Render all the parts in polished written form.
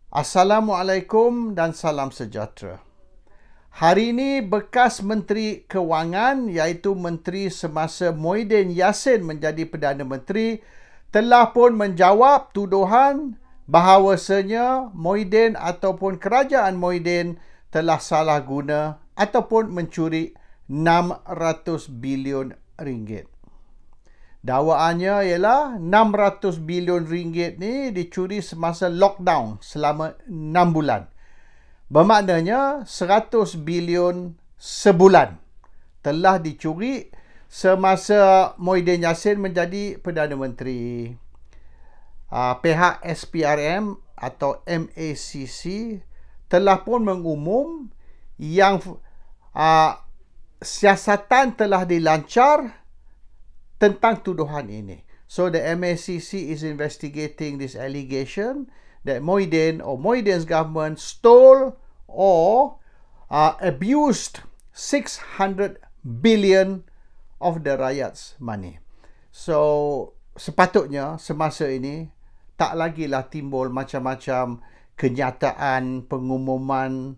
Assalamualaikum dan salam sejahtera. Hari ini bekas Menteri Kewangan iaitu Menteri semasa Muhyiddin Yassin menjadi Perdana Menteri telah pun menjawab tuduhan bahawasanya Muhyiddin ataupun kerajaan Muhyiddin telah salah guna ataupun mencuri 600 bilion ringgit. Dakwaannya ialah 600 bilion ringgit ni dicuri semasa lockdown selama 6 bulan. Bermaknanya 100 bilion sebulan telah dicuri semasa Muhyiddin Yassin menjadi Perdana Menteri. Pihak SPRM atau MACC telah pun mengumum yang siasatan telah dilancar tentang tuduhan ini. So the MACC is investigating this allegation that Muhyiddin or Muhyiddin's government stole or abused 600 billion of the rakyat's money. So sepatutnya semasa ini tak lagilah timbul macam-macam kenyataan, pengumuman,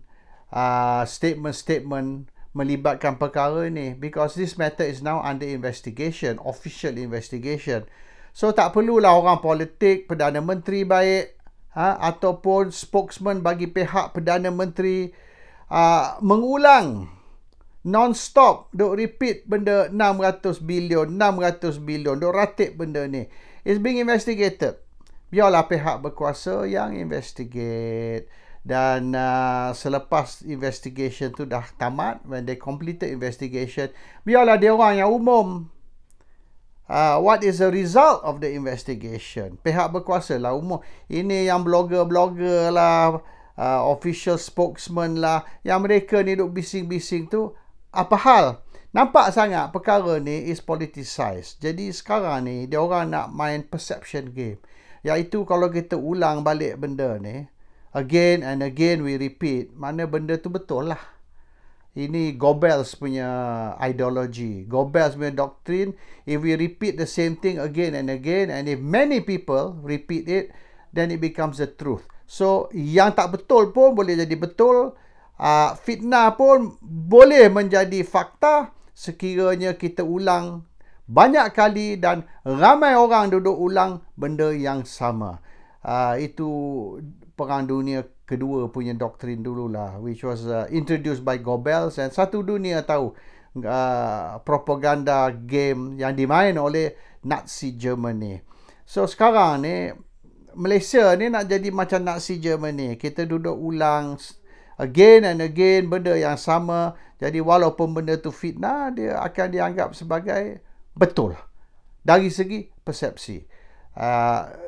statement-statement melibatkan perkara ini, because this matter is now under investigation, official investigation. So tak perlulah orang politik, Perdana Menteri baik ataupun spokesman bagi pihak Perdana Menteri mengulang non-stop, duk repeat benda 600 bilion, duk ratib benda ni. It's being investigated. Biarlah pihak berkuasa yang investigate. Dan selepas investigation tu dah tamat, when they completed investigation, biarlah dia orang yang umum what is the result of the investigation. Pihak berkuasa lah umum. Ini yang blogger-blogger lah, official spokesman lah, yang mereka ni duk bising-bising tu, apa hal? Nampak sangat perkara ni is politicized. Jadi sekarang ni dia orang nak main perception game, iaitu kalau kita ulang balik benda ni again and again, we repeat, mana benda tu betul lah. Ini Goebbels punya ideology, Goebbels punya doctrine. If we repeat the same thing again and again, and if many people repeat it, then it becomes the truth. So yang tak betul pun boleh jadi betul, fitnah pun boleh menjadi fakta sekiranya kita ulang banyak kali dan ramai orang duduk ulang benda yang sama. Itu Perang Dunia Kedua punya doktrin dululah, which was introduced by Goebbels, dan satu dunia tahu propaganda game yang dimain oleh Nazi Germany. So sekarang ni Malaysia ni nak jadi macam Nazi Germany. Kita duduk ulang again and again benda yang sama. Jadi walaupun benda tu fitnah, dia akan dianggap sebagai betul dari segi persepsi.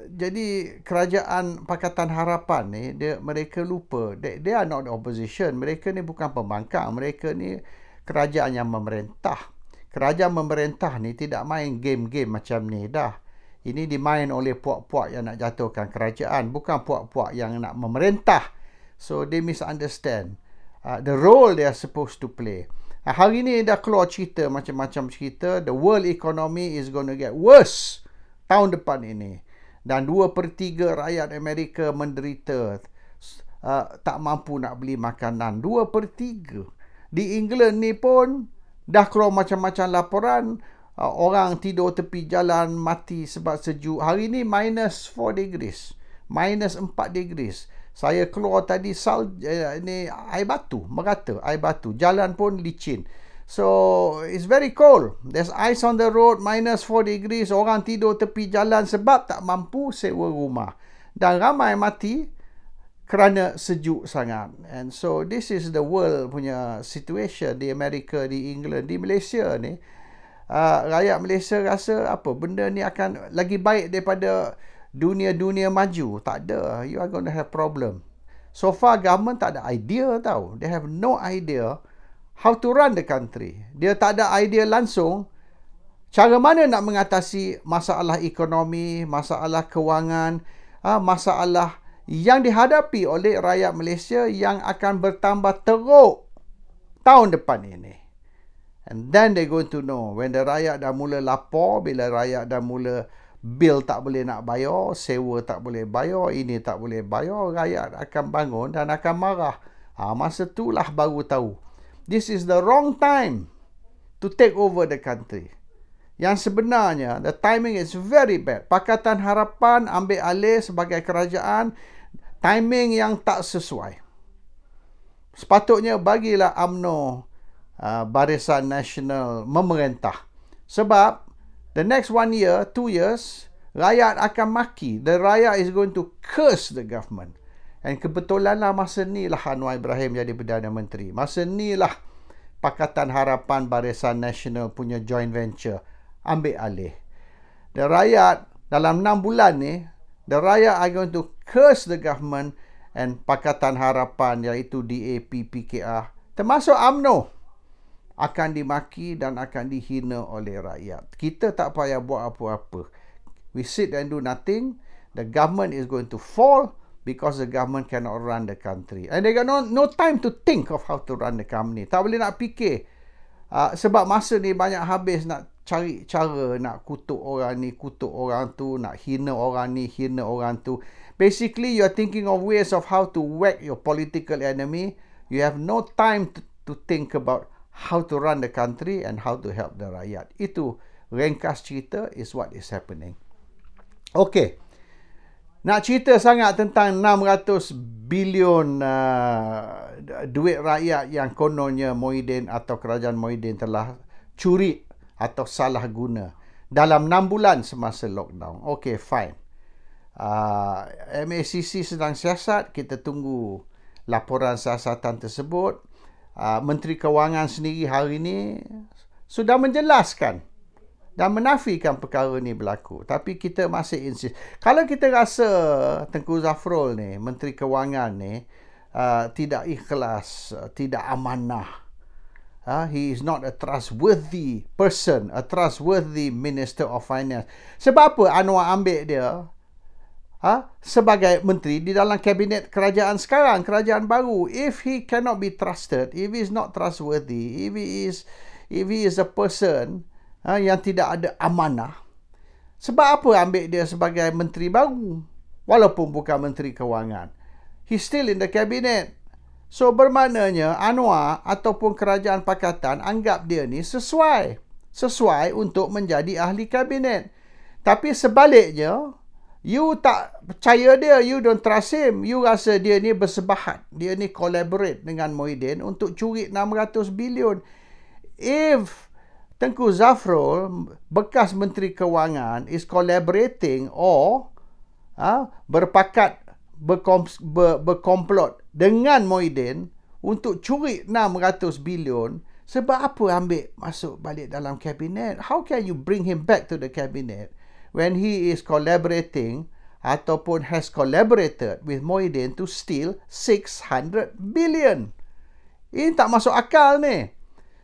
Jadi kerajaan Pakatan Harapan ni, mereka lupa they are not the opposition. Mereka ni bukan pembangkang, mereka ni kerajaan yang memerintah. Kerajaan memerintah ni tidak main game-game macam ni dah. Ini dimain oleh puak-puak yang nak jatuhkan kerajaan, bukan puak-puak yang nak memerintah. So they misunderstand the role they are supposed to play. Hari ni dah keluar cerita, macam-macam cerita, the world economy is going to get worse tahun depan ini, dan 2/3 rakyat Amerika menderita, tak mampu nak beli makanan. 2/3. Di England ni pun dah keluar macam-macam laporan, orang tidur tepi jalan mati sebab sejuk. Hari ni minus 4 degrees, minus 4 degrees. Saya keluar tadi ini air batu, merata air batu, jalan pun licin. So it's very cold. There's ice on the road, minus 4 degrees. Orang tidur tepi jalan sebab tak mampu sewa rumah. Dan ramai mati kerana sejuk sangat. And so this is the world punya situation di Amerika, di England, di Malaysia ni. Rakyat Malaysia rasa apa? Benda ni akan lagi baik daripada dunia-dunia maju. Tak ada. You are going to have problem. So far government tak ada idea tau. They have no idea how to run the country. Dia tak ada idea langsung cara mana nak mengatasi masalah ekonomi, masalah kewangan, masalah yang dihadapi oleh rakyat Malaysia yang akan bertambah teruk tahun depan ini. And then they're going to know when the rakyat dah mula lapar, bila rakyat dah mula bil tak boleh nak bayar, sewa tak boleh bayar, ini tak boleh bayar, rakyat akan bangun dan akan marah. Masa itulah baru tahu. This is the wrong time to take over the country. Yang sebenarnya, the timing is very bad. Pakatan Harapan ambil alih sebagai kerajaan, timing yang tak sesuai. Sepatutnya bagilah UMNO, Barisan Nasional memerintah. Sebab the next 1 year, 2 years, rakyat akan maki. The rakyat is going to curse the government. Dan kebetulanlah masa ni lah Anwar Ibrahim jadi Perdana Menteri. Masa ni lah Pakatan Harapan Barisan Nasional punya joint venture ambil alih. The rakyat dalam 6 bulan ni, the rakyat are going to curse the government and Pakatan Harapan iaitu DAP, PKR, termasuk UMNO, akan dimaki dan akan dihina oleh rakyat. Kita tak payah buat apa-apa. We sit and do nothing. The government is going to fall because the government cannot run the country. And they got no time to think of how to run the company. Tak boleh nak fikir. Sebab masa ni banyak habis nak cari cara nak kutuk orang ni, kutuk orang tu, nak hina orang ni, hina orang tu. Basically, you are thinking of ways of how to whack your political enemy. You have no time to think about how to run the country and how to help the rakyat. Itu ringkas cerita is what is happening. Okay. Nak cerita sangat tentang 600 bilion duit rakyat yang kononnya Muhyiddin atau kerajaan Muhyiddin telah curi atau salah guna dalam 6 bulan semasa lockdown. Okay, fine. MACC sedang siasat. Kita tunggu laporan siasatan tersebut. Menteri Kewangan sendiri hari ini sudah menjelaskan dan menafikan perkara ni berlaku. Tapi kita masih insist. Kalau kita rasa Tengku Zafrul ni, Menteri Kewangan ni, tidak ikhlas, tidak amanah, he is not a trustworthy person, a trustworthy Minister of Finance. Sebab apa Anwar ambil dia sebagai menteri di dalam kabinet kerajaan sekarang, kerajaan baru? If he cannot be trusted, if he is not trustworthy, if he is a person yang tidak ada amanah, sebab apa ambil dia sebagai menteri baru walaupun bukan menteri kewangan? He's still in the cabinet. So bermaknanya Anwar ataupun kerajaan pakatan anggap dia ni sesuai untuk menjadi ahli kabinet. Tapi sebaliknya, you tak percaya dia, you don't trust him, you rasa dia ni bersebahat, dia ni collaborate dengan Muhyiddin untuk curi 600 bilion. If Tengku Zafrul, bekas Menteri Kewangan, is collaborating or berkomplot dengan Muhyiddin untuk curi 600 bilion, sebab apa ambil masuk balik dalam kabinet? How can you bring him back to the cabinet when he is collaborating ataupun has collaborated with Muhyiddin to steal 600 billion? Ini tak masuk akal ni.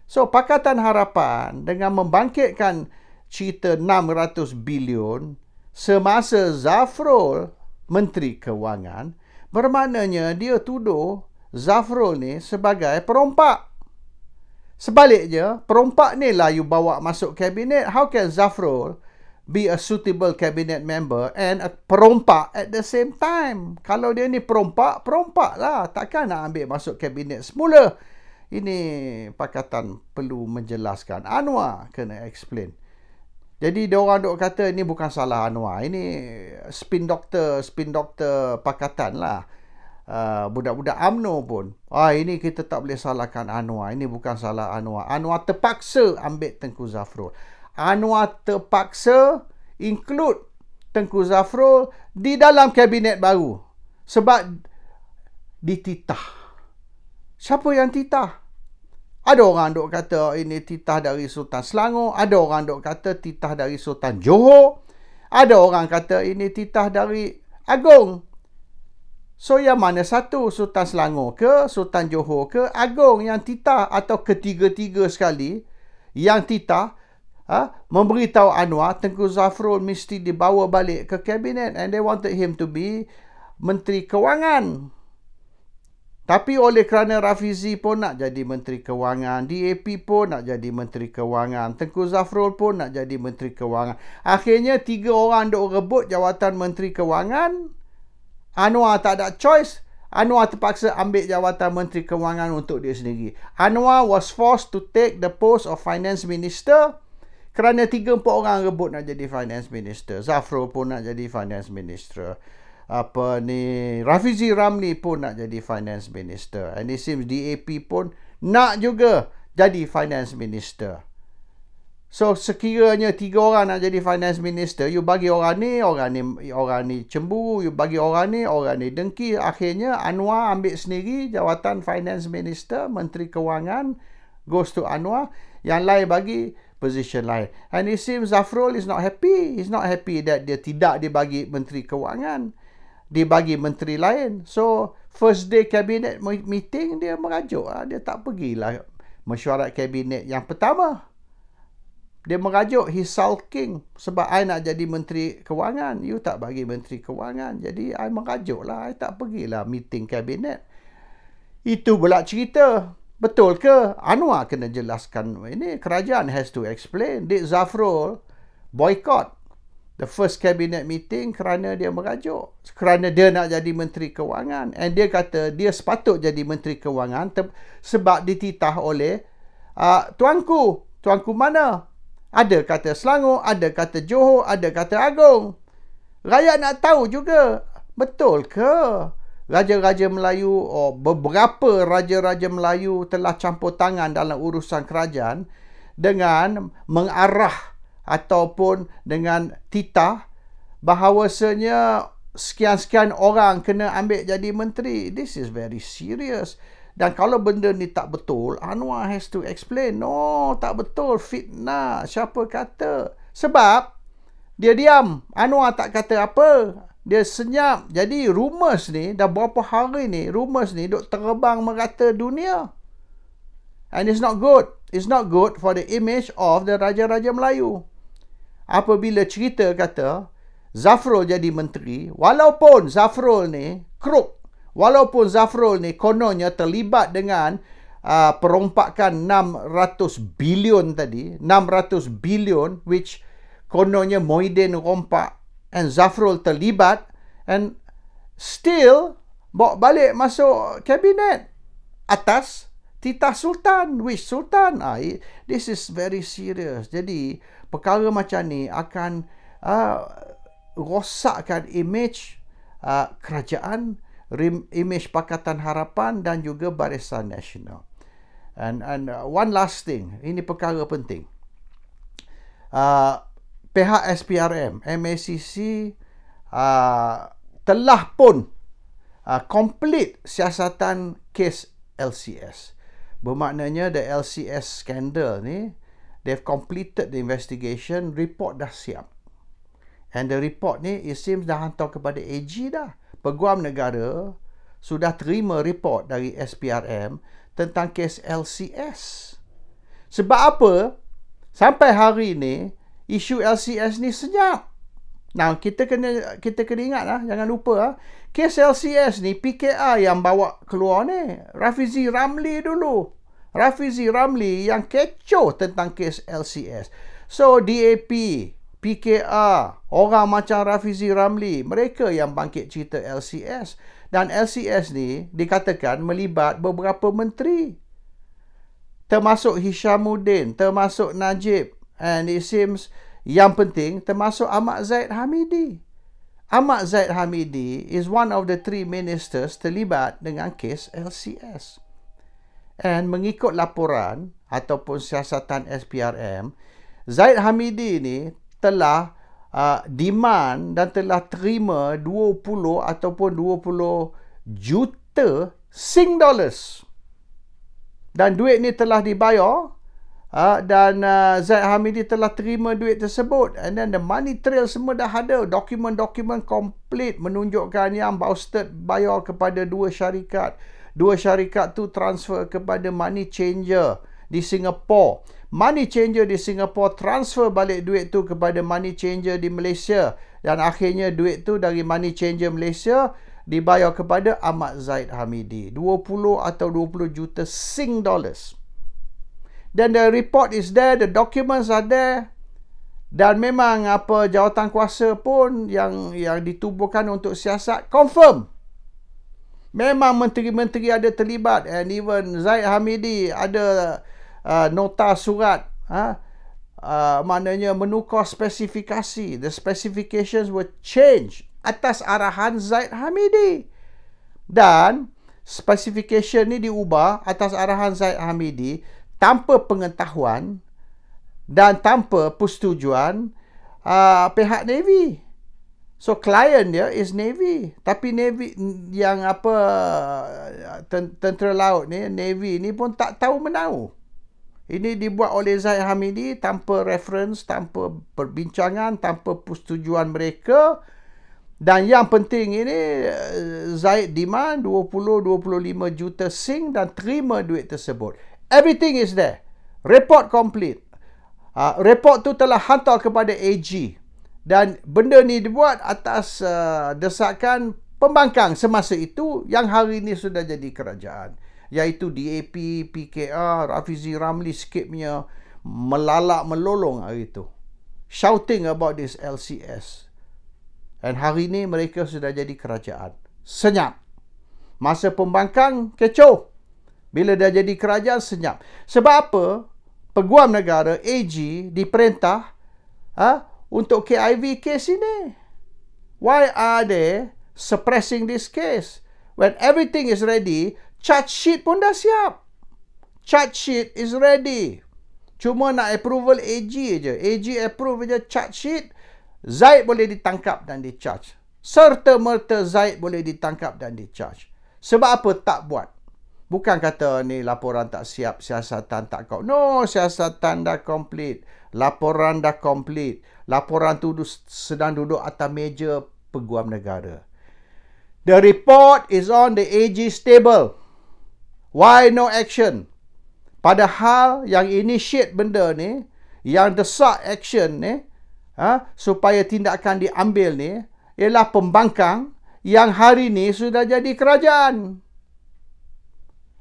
So, Pakatan Harapan dengan membangkitkan cerita 600 bilion semasa Zafrul Menteri Kewangan, bermaknanya dia tuduh Zafrul ni sebagai perompak. Sebaliknya, perompak ni lah you bawa masuk kabinet. How can Zafrul be a suitable cabinet member and a perompak at the same time? Kalau dia ni perompak lah. Takkan nak ambil masuk kabinet semula. Ini pakatan perlu menjelaskan. Anwar kena explain. Jadi diorang duk kata ini bukan salah Anwar. Ini spin doctor pakatan lah. Budak-budak UMNO pun. Ini kita tak boleh salahkan Anwar. Ini bukan salah Anwar. Anwar terpaksa ambil Tengku Zafrul. Anwar terpaksa include Tengku Zafrul di dalam kabinet baru. Sebab dititah. Siapa yang titah? Ada orang duk kata ini titah dari Sultan Selangor. Ada orang duk kata titah dari Sultan Johor. Ada orang kata ini titah dari Agong. So yang mana satu? Sultan Selangor ke, Sultan Johor ke, Agong yang titah? Atau ketiga-tiga sekali yang titah memberitahu Anwar Tengku Zafrul mesti dibawa balik ke kabinet, and they wanted him to be Menteri Kewangan. Tapi oleh kerana Rafizi pun nak jadi Menteri Kewangan, DAP pun nak jadi Menteri Kewangan, Tengku Zafrul pun nak jadi Menteri Kewangan. Akhirnya 3 orang duk rebut jawatan Menteri Kewangan. Anwar tak ada choice. Anwar terpaksa ambil jawatan Menteri Kewangan untuk dia sendiri. Anwar was forced to take the post of Finance Minister kerana 3-4 orang rebut nak jadi Finance Minister. Zafrul pun nak jadi Finance Minister. Rafizi Ramli pun nak jadi Finance Minister. And it seems DAP pun nak juga jadi Finance Minister. So sekiranya 3 orang nak jadi Finance Minister, you bagi orang ni cemburu, you bagi orang ni dengki. Akhirnya Anwar ambil sendiri jawatan Finance Minister, Menteri Kewangan goes to Anwar. Yang lain bagi position lain. And it seems Zafrul is not happy. He's not happy that dia tidak dibagi Menteri Kewangan, dibagi menteri lain. So first day cabinet meeting dia merajuk. Dia tak pergilah mesyuarat kabinet yang pertama. Dia merajuk, he's sulking. Sebab I nak jadi Menteri Kewangan, you tak bagi Menteri Kewangan. Jadi I merajuk lah, I tak pergilah meeting kabinet. Itu pula cerita. Betul ke? Anwar kena jelaskan ini. Kerajaan has to explain. Did Zafrul boycott the first cabinet meeting kerana dia merajuk, kerana dia nak jadi Menteri Kewangan, and dia kata dia sepatut jadi Menteri Kewangan sebab dititah oleh tuanku mana? Ada kata Selangor, ada kata Johor, ada kata Agong. Rakyat nak tahu juga, betul ke Raja-Raja Melayu, beberapa Raja-Raja Melayu telah campur tangan dalam urusan kerajaan dengan mengarah ataupun dengan titah bahawasanya sekian-sekian orang kena ambil jadi menteri. This is very serious. Dan kalau benda ni tak betul, Anwar has to explain. No, tak betul. Fitnah. Siapa kata? Sebab dia diam. Anwar tak kata apa. Dia senyap. Jadi rumours ni, dah berapa hari ni, rumours ni duk terbang merata dunia. And it's not good. It's not good for the image of the Raja-Raja Melayu. Apabila cerita kata Zafrul jadi menteri, walaupun Zafrul ni crook, walaupun Zafrul ni kononnya terlibat dengan perompakan 600 bilion tadi, 600 bilion which kononnya Muhyiddin rompak and Zafrul terlibat, and still bawa balik masuk kabinet atas titah Sultan. Which Sultan? This is very serious. Jadi perkara macam ni akan rosakkan image kerajaan, image Pakatan Harapan dan juga Barisan Nasional. And one last thing, ini perkara penting. Pihak SPRM, MACC telah pun complete siasatan kes LCS. Bermaknanya the LCS scandal ni, they've completed the investigation, report dah siap. And the report ni, it seems dah hantar kepada AG dah. Peguam negara sudah terima report dari SPRM tentang kes LCS. Sebab apa? Sampai hari ni, isu LCS ni senyap. Nah, kita kena ingat lah, jangan lupa lah. Kes LCS ni PKR yang bawa keluar ni. Rafizi Ramli dulu. Rafizi Ramli yang kecoh tentang kes LCS. So DAP, PKR, orang macam Rafizi Ramli, mereka yang bangkit cerita LCS. Dan LCS ni dikatakan melibat beberapa menteri. Termasuk Hishamuddin, termasuk Najib. And it seems yang penting termasuk Ahmad Zahid Hamidi. Ahmad Zahid Hamidi is one of the 3 ministers terlibat dengan kes LCS. And mengikut laporan ataupun siasatan SPRM, Zahid Hamidi ni telah demand dan telah terima 20 ataupun 20 juta Sing dollars. Dan duit ni telah dibayar. Dan Zahid Hamidi telah terima duit tersebut, and then the money trail semua dah ada, dokumen-dokumen komplit menunjukkan yang Baustad bayar kepada 2 syarikat. 2 syarikat tu transfer kepada money changer di Singapore. Money changer di Singapore transfer balik duit tu kepada money changer di Malaysia, dan akhirnya duit tu dari money changer Malaysia dibayar kepada Ahmad Zaid Hamidi. 20 atau 20 juta Sing dollars. Dan the report is there, the documents are there. Dan memang apa jawatan kuasa pun yang ditubuhkan untuk siasat confirm. Memang menteri-menteri ada terlibat, and even Zaid Hamidi ada nota surat, maknanya menukar spesifikasi. The specifications were changed atas arahan Zaid Hamidi. Dan specification ni diubah atas arahan Zaid Hamidi tanpa pengetahuan dan tanpa persetujuan pihak Navy. So client dia is Navy, tapi Navy yang tentera laut ni, Navy ni pun tak tahu menahu. Ini dibuat oleh Zaid Hamidi tanpa reference, tanpa perbincangan, tanpa persetujuan mereka. Dan yang penting ini, Zaid demand 20-25 juta Sing dan terima duit tersebut. Everything is there. Report complete. Report tu telah hantar kepada AG. Dan benda ni dibuat atas desakan pembangkang semasa itu yang hari ini sudah jadi kerajaan. Iaitu DAP, PKR, Rafizi Ramli skipnya melalak melolong hari itu. Shouting about this LCS. Dan hari ini mereka sudah jadi kerajaan. Senyap. Masa pembangkang, kecoh. Bila dah jadi kerajaan, senyap. Sebab apa? Peguam negara, AG, diperintah untuk KIV case ini. Why are they suppressing this case? When everything is ready, charge sheet pun dah siap. Charge sheet is ready. Cuma nak approval AG je. AG approve je charge sheet. Zaid boleh ditangkap dan di-charge. Serta-merta Zaid boleh ditangkap dan di-charge. Sebab apa tak buat? Bukan kata ni laporan tak siap, siasatan tak kau. No, siasatan dah complete. Laporan dah complete. Laporan tu sedang duduk atas meja peguam negara. The report is on the AG's table. Why no action? Padahal yang initiate benda ni, yang desak action ni, supaya tindakan diambil ni, ialah pembangkang yang hari ni sudah jadi kerajaan.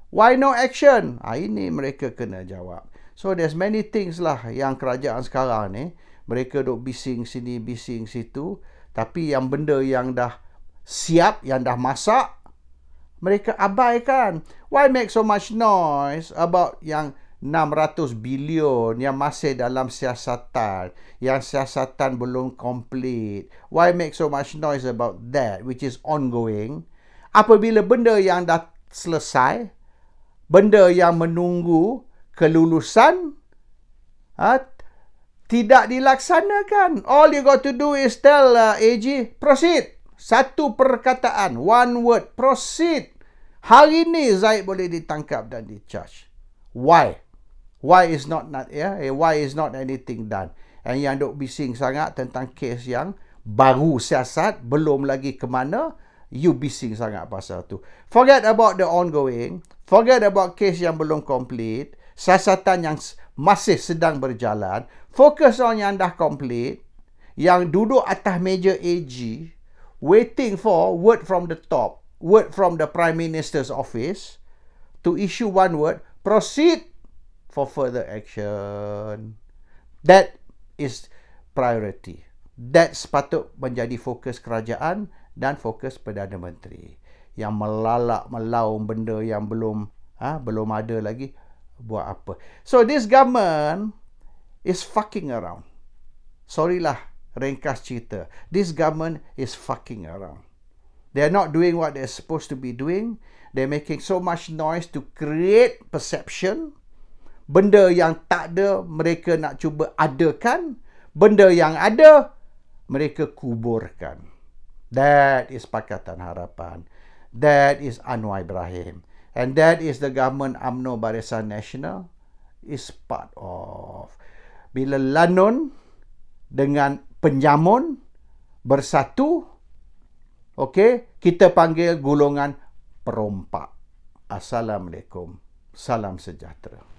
Why no action? Ini mereka kena jawab. So there's many things lah yang kerajaan sekarang ni, mereka duk bising sini, bising situ. Tapi yang benda yang dah siap, yang dah masak, mereka abaikan. Why make so much noise about yang 600 bilion yang masih dalam siasatan, yang siasatan belum complete? Why make so much noise about that, which is ongoing? Apabila benda yang dah selesai, benda yang menunggu kelulusan, tidak dilaksanakan. All you got to do is tell AG, proceed. Satu perkataan, one word, proceed. Hari ni Zaid boleh ditangkap dan di-charge. Why? Why is not anything done? And yang duk bising sangat tentang kes yang baru siasat, belum lagi ke mana, you bising sangat pasal tu. Forget about the ongoing, forget about kes yang belum complete, siasatan yang masih sedang berjalan, fokus on yang dah complete, yang duduk atas meja AG, waiting for word from the top, word from the Prime Minister's office to issue one word, proceed for further action. That is priority. That sepatut menjadi fokus kerajaan dan fokus Perdana Menteri. Yang melalak melaung benda yang belum ada lagi, buat apa? So this government is fucking around. Sorry lah, ringkas cerita. This government is fucking around. They're not doing what they're supposed to be doing. They're making so much noise to create perception. Benda yang tak ada, mereka nak cuba adakan. Benda yang ada, mereka kuburkan. That is Pakatan Harapan. That is Anwar Ibrahim. And that is the government UMNO Barisan Nasional is part of. Bila Lanun dengan penjamun bersatu, okey, kita panggil golongan perompak. Assalamualaikum. Salam sejahtera.